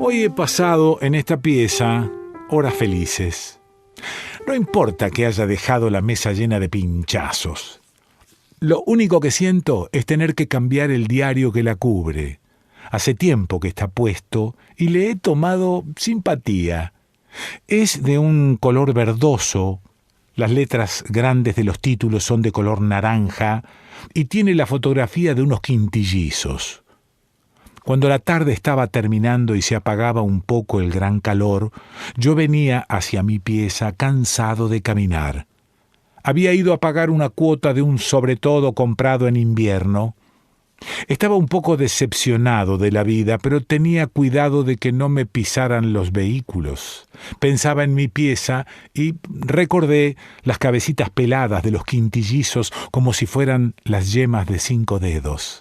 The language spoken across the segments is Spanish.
Hoy he pasado en esta pieza horas felices. No importa que haya dejado la mesa llena de pinchazos. Lo único que siento es tener que cambiar el diario que la cubre. Hace tiempo que está puesto y le he tomado simpatía. Es de un color verdoso, las letras grandes de los títulos son de color naranja y tiene la fotografía de unos quintillizos. Cuando la tarde estaba terminando y se apagaba un poco el gran calor, yo venía hacia mi pieza cansado de caminar. Había ido a pagar una cuota de un sobretodo comprado en invierno. Estaba un poco decepcionado de la vida, pero tenía cuidado de que no me pisaran los vehículos. Pensaba en mi pieza y recordé las cabecitas peladas de los quintillizos como si fueran las yemas de 5 dedos.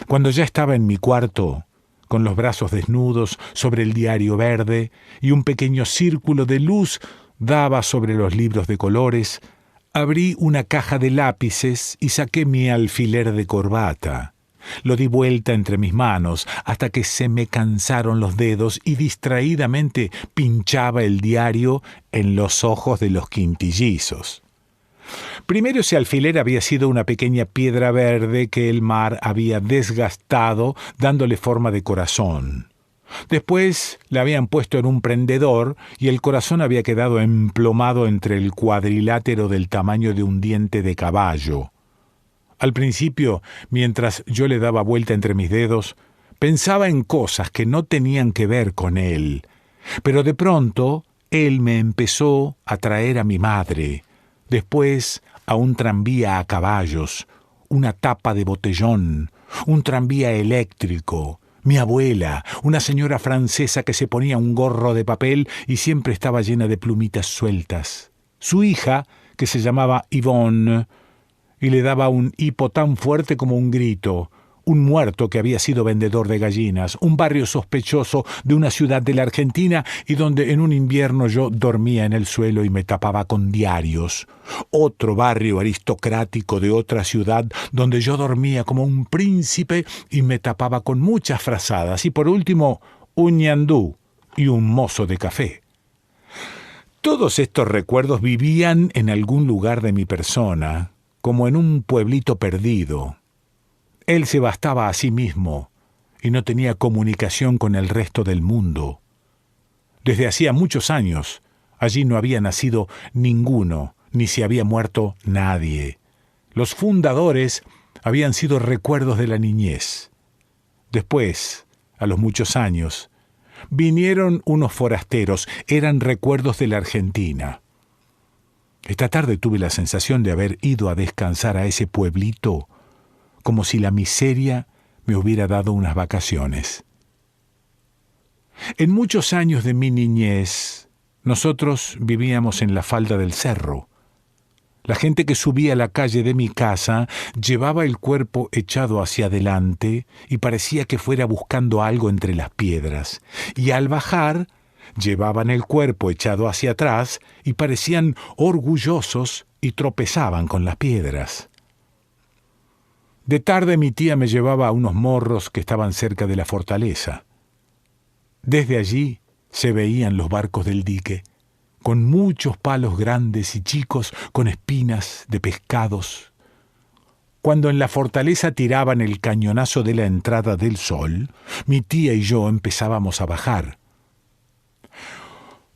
Cuando ya estaba en mi cuarto, con los brazos desnudos sobre el diario verde y un pequeño círculo de luz daba sobre los libros de colores, abrí una caja de lápices y saqué mi alfiler de corbata. Lo di vuelta entre mis manos hasta que se me cansaron los dedos y distraídamente pinchaba el diario en los ojos de los quintillizos. Primero ese alfiler había sido una pequeña piedra verde que el mar había desgastado dándole forma de corazón. Después le habían puesto en un prendedor y el corazón había quedado emplomado entre el cuadrilátero del tamaño de un diente de caballo. Al principio, mientras yo le daba vuelta entre mis dedos, pensaba en cosas que no tenían que ver con él. Pero de pronto, él me empezó a traer a mi madre, después a un tranvía a caballos, una tapa de botellón, un tranvía eléctrico, mi abuela, una señora francesa que se ponía un gorro de papel y siempre estaba llena de plumitas sueltas, su hija, que se llamaba Yvonne, y le daba un hipo tan fuerte como un grito, un muerto que había sido vendedor de gallinas, un barrio sospechoso de una ciudad de la Argentina y donde en un invierno yo dormía en el suelo y me tapaba con diarios, otro barrio aristocrático de otra ciudad donde yo dormía como un príncipe y me tapaba con muchas frazadas, y por último un ñandú y un mozo de café. Todos estos recuerdos vivían en algún lugar de mi persona, como en un pueblito perdido. Él se bastaba a sí mismo y no tenía comunicación con el resto del mundo. Desde hacía muchos años, allí no había nacido ninguno, ni se había muerto nadie. Los fundadores habían sido recuerdos de la niñez. Después, a los muchos años, vinieron unos forasteros, eran recuerdos de la Argentina. Esta tarde tuve la sensación de haber ido a descansar a ese pueblito como si la miseria me hubiera dado unas vacaciones. En muchos años de mi niñez, nosotros vivíamos en la falda del cerro. La gente que subía a la calle de mi casa llevaba el cuerpo echado hacia adelante y parecía que fuera buscando algo entre las piedras, y al bajar llevaban el cuerpo echado hacia atrás y parecían orgullosos y tropezaban con las piedras. De tarde mi tía me llevaba a unos morros que estaban cerca de la fortaleza. Desde allí se veían los barcos del dique, con muchos palos grandes y chicos con espinas de pescados. Cuando en la fortaleza tiraban el cañonazo de la entrada del sol, mi tía y yo empezábamos a bajar.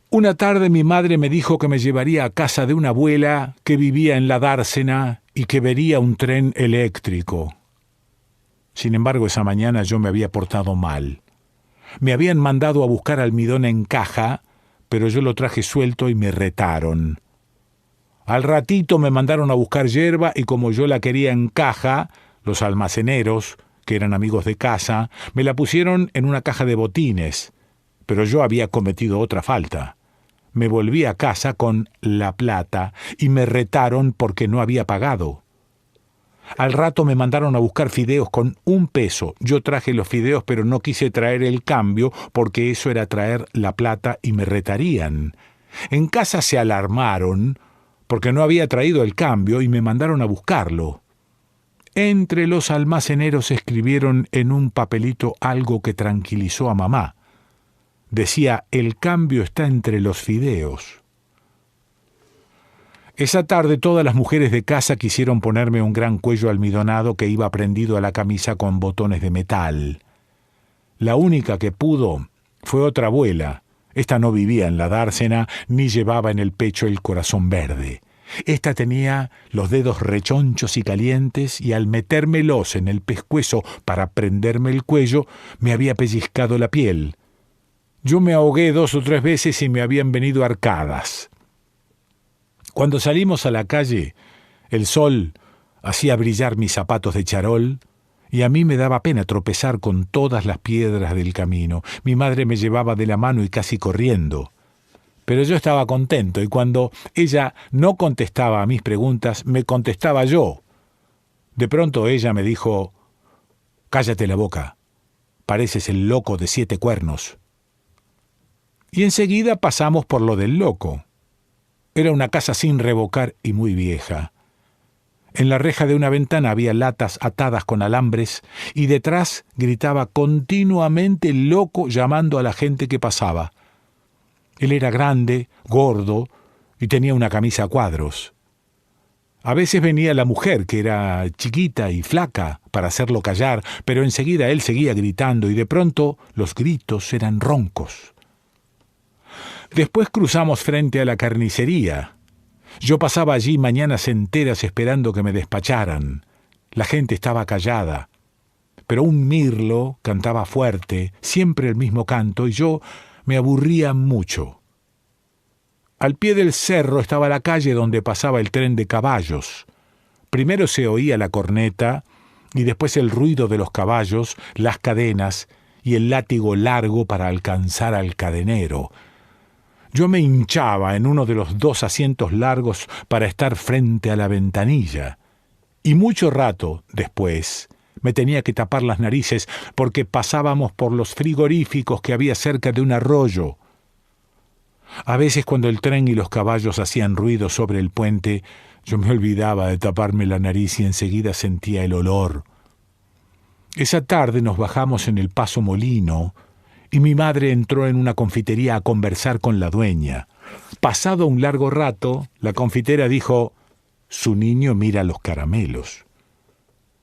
Una tarde mi madre me dijo que me llevaría a casa de una abuela que vivía en la dársena y que vería un tren eléctrico. Sin embargo, esa mañana yo me había portado mal. Me habían mandado a buscar almidón en caja, pero yo lo traje suelto y me retaron. Al ratito me mandaron a buscar yerba y como yo la quería en caja, los almaceneros, que eran amigos de casa, me la pusieron en una caja de botines, pero yo había cometido otra falta. Me volví a casa con la plata y me retaron porque no había pagado. Al rato me mandaron a buscar fideos con 1 peso. Yo traje los fideos, pero no quise traer el cambio porque eso era traer la plata y me retarían. En casa se alarmaron porque no había traído el cambio y me mandaron a buscarlo. Entre los almaceneros escribieron en un papelito algo que tranquilizó a mamá. Decía, el cambio está entre los fideos. Esa tarde todas las mujeres de casa quisieron ponerme un gran cuello almidonado que iba prendido a la camisa con botones de metal. La única que pudo fue otra abuela. Esta no vivía en la dársena ni llevaba en el pecho el corazón verde. Esta tenía los dedos rechonchos y calientes y al metérmelos en el pescuezo para prenderme el cuello me había pellizcado la piel. Yo me ahogué 2 o 3 veces y me habían venido arcadas. Cuando salimos a la calle, el sol hacía brillar mis zapatos de charol y a mí me daba pena tropezar con todas las piedras del camino. Mi madre me llevaba de la mano y casi corriendo. Pero yo estaba contento y cuando ella no contestaba a mis preguntas, me contestaba yo. De pronto ella me dijo, «Cállate la boca, pareces el loco de 7 cuernos». Y enseguida pasamos por lo del loco. Era una casa sin revocar y muy vieja. En la reja de una ventana había latas atadas con alambres y detrás gritaba continuamente el loco llamando a la gente que pasaba. Él era grande, gordo y tenía una camisa a cuadros. A veces venía la mujer, que era chiquita y flaca, para hacerlo callar, pero enseguida él seguía gritando y de pronto los gritos eran roncos. Después cruzamos frente a la carnicería. Yo pasaba allí mañanas enteras esperando que me despacharan. La gente estaba callada, pero un mirlo cantaba fuerte, siempre el mismo canto, y yo me aburría mucho. Al pie del cerro estaba la calle donde pasaba el tren de caballos. Primero se oía la corneta y después el ruido de los caballos, las cadenas y el látigo largo para alcanzar al cadenero. Yo me hinchaba en uno de los 2 asientos largos para estar frente a la ventanilla. Y mucho rato después me tenía que tapar las narices porque pasábamos por los frigoríficos que había cerca de un arroyo. A veces cuando el tren y los caballos hacían ruido sobre el puente, yo me olvidaba de taparme la nariz y enseguida sentía el olor. Esa tarde nos bajamos en el Paso Molino y mi madre entró en una confitería a conversar con la dueña. Pasado un largo rato, la confitera dijo, «Su niño mira los caramelos».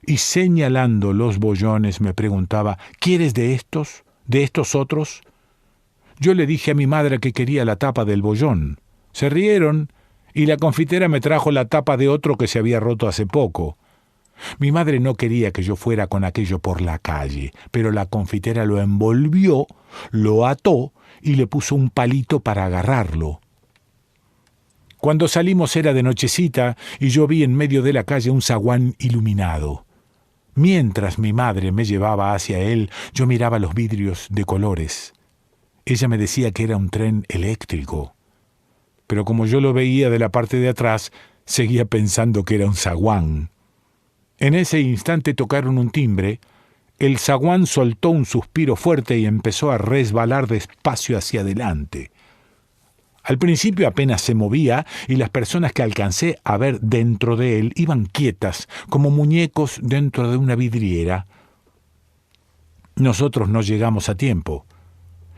Y señalando los bollones me preguntaba, «¿Quieres de estos? ¿De estos otros?» Yo le dije a mi madre que quería la tapa del bollón. Se rieron y la confitera me trajo la tapa de otro que se había roto hace poco. Mi madre no quería que yo fuera con aquello por la calle, pero la confitera lo envolvió, lo ató y le puso un palito para agarrarlo. Cuando salimos era de nochecita y yo vi en medio de la calle un zaguán iluminado. Mientras mi madre me llevaba hacia él, yo miraba los vidrios de colores. Ella me decía que era un tren eléctrico, pero como yo lo veía de la parte de atrás, seguía pensando que era un zaguán. En ese instante tocaron un timbre, el zaguán soltó un suspiro fuerte y empezó a resbalar despacio hacia adelante. Al principio apenas se movía y las personas que alcancé a ver dentro de él iban quietas, como muñecos dentro de una vidriera. Nosotros no llegamos a tiempo.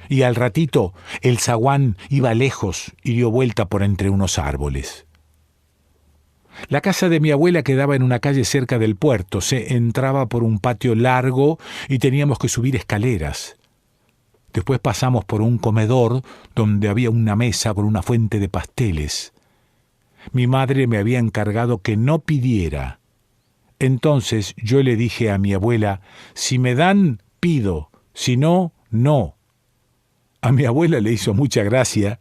Y al ratito el zaguán iba lejos y dio vuelta por entre unos árboles. La casa de mi abuela quedaba en una calle cerca del puerto. Se entraba por un patio largo y teníamos que subir escaleras. Después pasamos por un comedor donde había una mesa con una fuente de pasteles. Mi madre me había encargado que no pidiera. Entonces yo le dije a mi abuela, si me dan, pido, si no, no. A mi abuela le hizo mucha gracia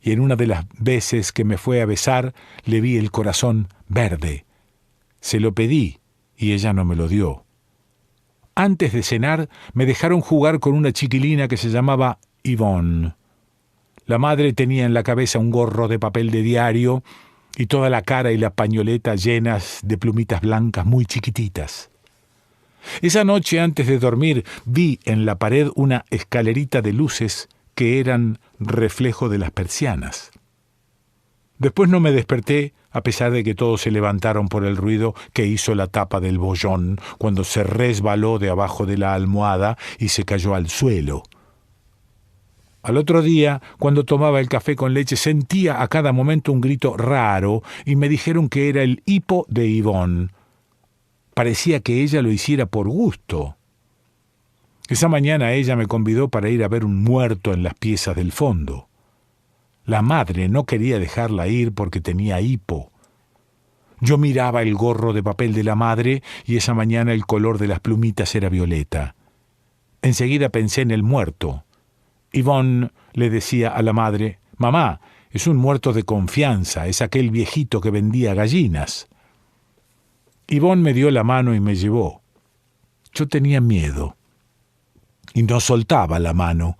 y en una de las veces que me fue a besar le vi el corazón verde. Se lo pedí y ella no me lo dio. Antes de cenar me dejaron jugar con una chiquilina que se llamaba Yvonne. La madre tenía en la cabeza un gorro de papel de diario y toda la cara y la pañoleta llenas de plumitas blancas muy chiquititas. Esa noche antes de dormir vi en la pared una escalerita de luces que eran reflejo de las persianas. Después no me desperté, a pesar de que todos se levantaron por el ruido que hizo la tapa del bollón cuando se resbaló de abajo de la almohada y se cayó al suelo. Al otro día, cuando tomaba el café con leche, sentía a cada momento un grito raro y me dijeron que era el hipo de Yvonne. Parecía que ella lo hiciera por gusto. Esa mañana ella me convidó para ir a ver un muerto en las piezas del fondo. La madre no quería dejarla ir porque tenía hipo. Yo miraba el gorro de papel de la madre y esa mañana el color de las plumitas era violeta. Enseguida pensé en el muerto. Yvonne le decía a la madre: «Mamá, es un muerto de confianza, es aquel viejito que vendía gallinas». Yvonne me dio la mano y me llevó. Yo tenía miedo y no soltaba la mano.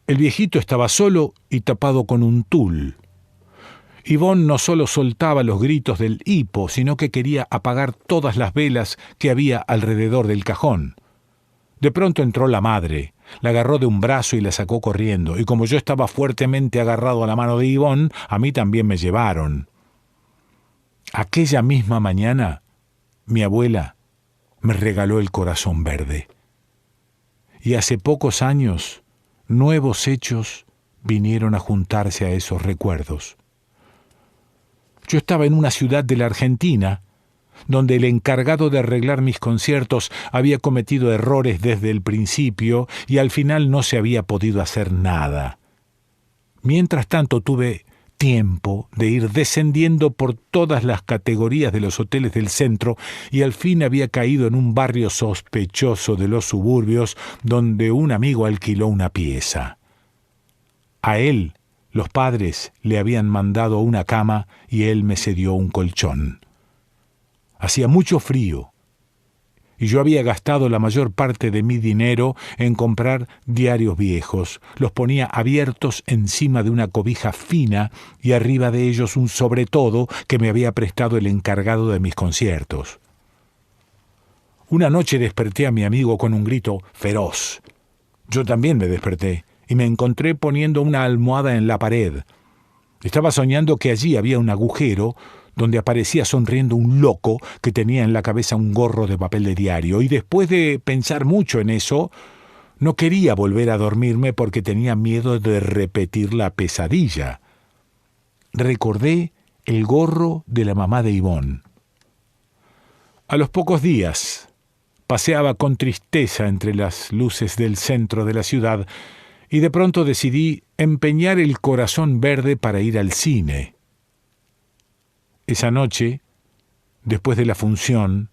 El viejito estaba solo y tapado con un tul. Yvonne no solo soltaba los gritos del hipo, sino que quería apagar todas las velas que había alrededor del cajón. De pronto entró la madre, la agarró de un brazo y la sacó corriendo, y como yo estaba fuertemente agarrado a la mano de Yvonne, a mí también me llevaron. Aquella misma mañana, mi abuela me regaló el corazón verde. Y hace pocos años, nuevos hechos vinieron a juntarse a esos recuerdos. Yo estaba en una ciudad de la Argentina, donde el encargado de arreglar mis conciertos había cometido errores desde el principio y al final no se había podido hacer nada. Mientras tanto tuve tiempo de ir descendiendo por todas las categorías de los hoteles del centro y al fin había caído en un barrio sospechoso de los suburbios donde un amigo alquiló una pieza. A él los padres le habían mandado una cama y él me cedió un colchón. Hacía mucho frío y yo había gastado la mayor parte de mi dinero en comprar diarios viejos. Los ponía abiertos encima de una cobija fina y arriba de ellos un sobretodo que me había prestado el encargado de mis conciertos. Una noche desperté a mi amigo con un grito feroz. Yo también me desperté y me encontré poniendo una almohada en la pared. Estaba soñando que allí había un agujero donde aparecía sonriendo un loco que tenía en la cabeza un gorro de papel de diario, y después de pensar mucho en eso, no quería volver a dormirme porque tenía miedo de repetir la pesadilla. Recordé el gorro de la mamá de Yvonne. A los pocos días, paseaba con tristeza entre las luces del centro de la ciudad y de pronto decidí empeñar el corazón verde para ir al cine. Esa noche, después de la función,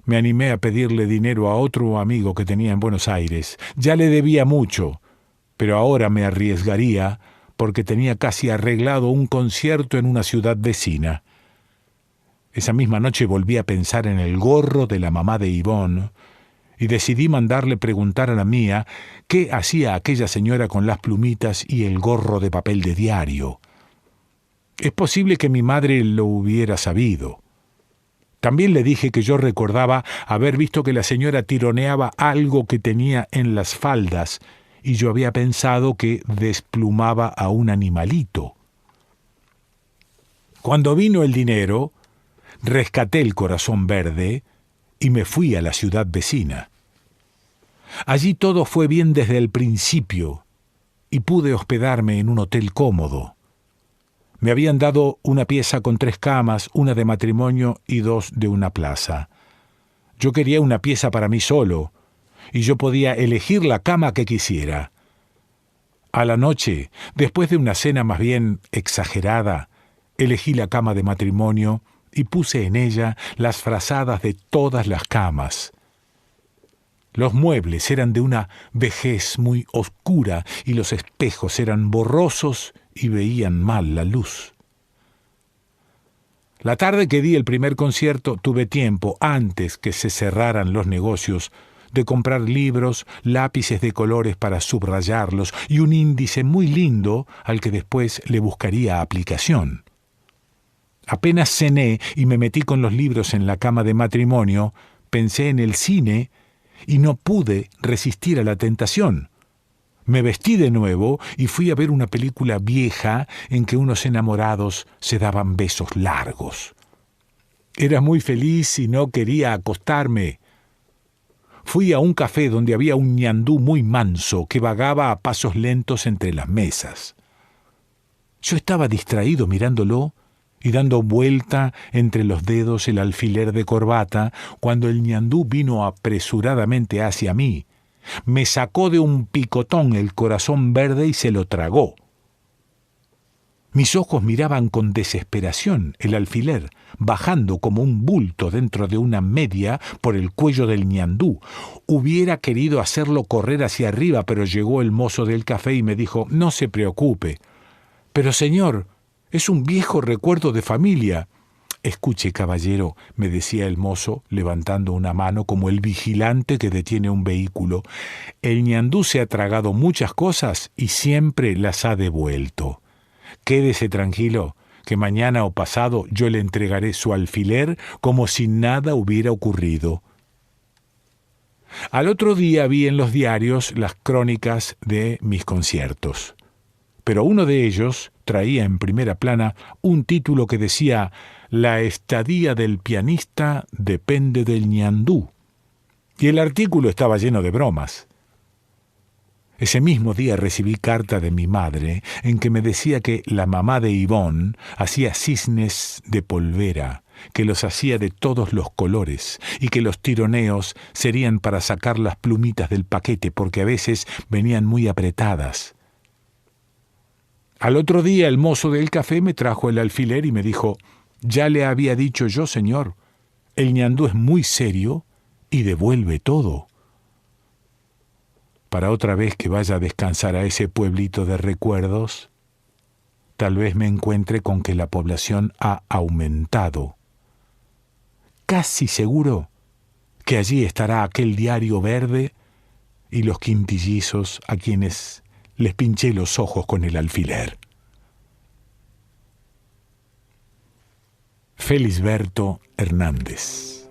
me animé a pedirle dinero a otro amigo que tenía en Buenos Aires. Ya le debía mucho, pero ahora me arriesgaría porque tenía casi arreglado un concierto en una ciudad vecina. Esa misma noche volví a pensar en el gorro de la mamá de Yvonne y decidí mandarle preguntar a la mía qué hacía aquella señora con las plumitas y el gorro de papel de diario. Es posible que mi madre lo hubiera sabido. También le dije que yo recordaba haber visto que la señora tironeaba algo que tenía en las faldas y yo había pensado que desplumaba a un animalito. Cuando vino el dinero, rescaté el corazón verde y me fui a la ciudad vecina. Allí todo fue bien desde el principio y pude hospedarme en un hotel cómodo. Me habían dado una pieza con 3 camas, una de matrimonio y 2 de una plaza. Yo quería una pieza para mí solo, y yo podía elegir la cama que quisiera. A la noche, después de una cena más bien exagerada, elegí la cama de matrimonio y puse en ella las frazadas de todas las camas. Los muebles eran de una vejez muy oscura y los espejos eran borrosos y veían mal la luz. La tarde que di el primer concierto tuve tiempo, antes que se cerraran los negocios, de comprar libros, lápices de colores para subrayarlos y un índice muy lindo al que después le buscaría aplicación. Apenas cené y me metí con los libros en la cama de matrimonio, pensé en el cine y no pude resistir a la tentación. Me vestí de nuevo y fui a ver una película vieja en que unos enamorados se daban besos largos. Era muy feliz y no quería acostarme. Fui a un café donde había un ñandú muy manso que vagaba a pasos lentos entre las mesas. Yo estaba distraído mirándolo y dando vuelta entre los dedos el alfiler de corbata cuando el ñandú vino apresuradamente hacia mí. Me sacó de un picotón el corazón verde y se lo tragó. Mis ojos miraban con desesperación el alfiler, bajando como un bulto dentro de una media por el cuello del ñandú. Hubiera querido hacerlo correr hacia arriba, pero llegó el mozo del café y me dijo: «No se preocupe». «Pero señor, es un viejo recuerdo de familia». «Escuche, caballero», me decía el mozo, levantando una mano como el vigilante que detiene un vehículo. «El ñandú se ha tragado muchas cosas y siempre las ha devuelto. Quédese tranquilo, que mañana o pasado yo le entregaré su alfiler como si nada hubiera ocurrido». Al otro día vi en los diarios las crónicas de mis conciertos. Pero uno de ellos traía en primera plana un título que decía: «La estadía del pianista depende del ñandú». Y el artículo estaba lleno de bromas. Ese mismo día recibí carta de mi madre en que me decía que la mamá de Yvonne hacía cisnes de polvera, que los hacía de todos los colores y que los tironeos serían para sacar las plumitas del paquete porque a veces venían muy apretadas. Al otro día el mozo del café me trajo el alfiler y me dijo: «Ya le había dicho yo, señor, el ñandú es muy serio y devuelve todo». Para otra vez que vaya a descansar a ese pueblito de recuerdos, tal vez me encuentre con que la población ha aumentado. Casi seguro que allí estará aquel diario verde y los quintillizos a quienes les pinché los ojos con el alfiler. Felisberto Hernández.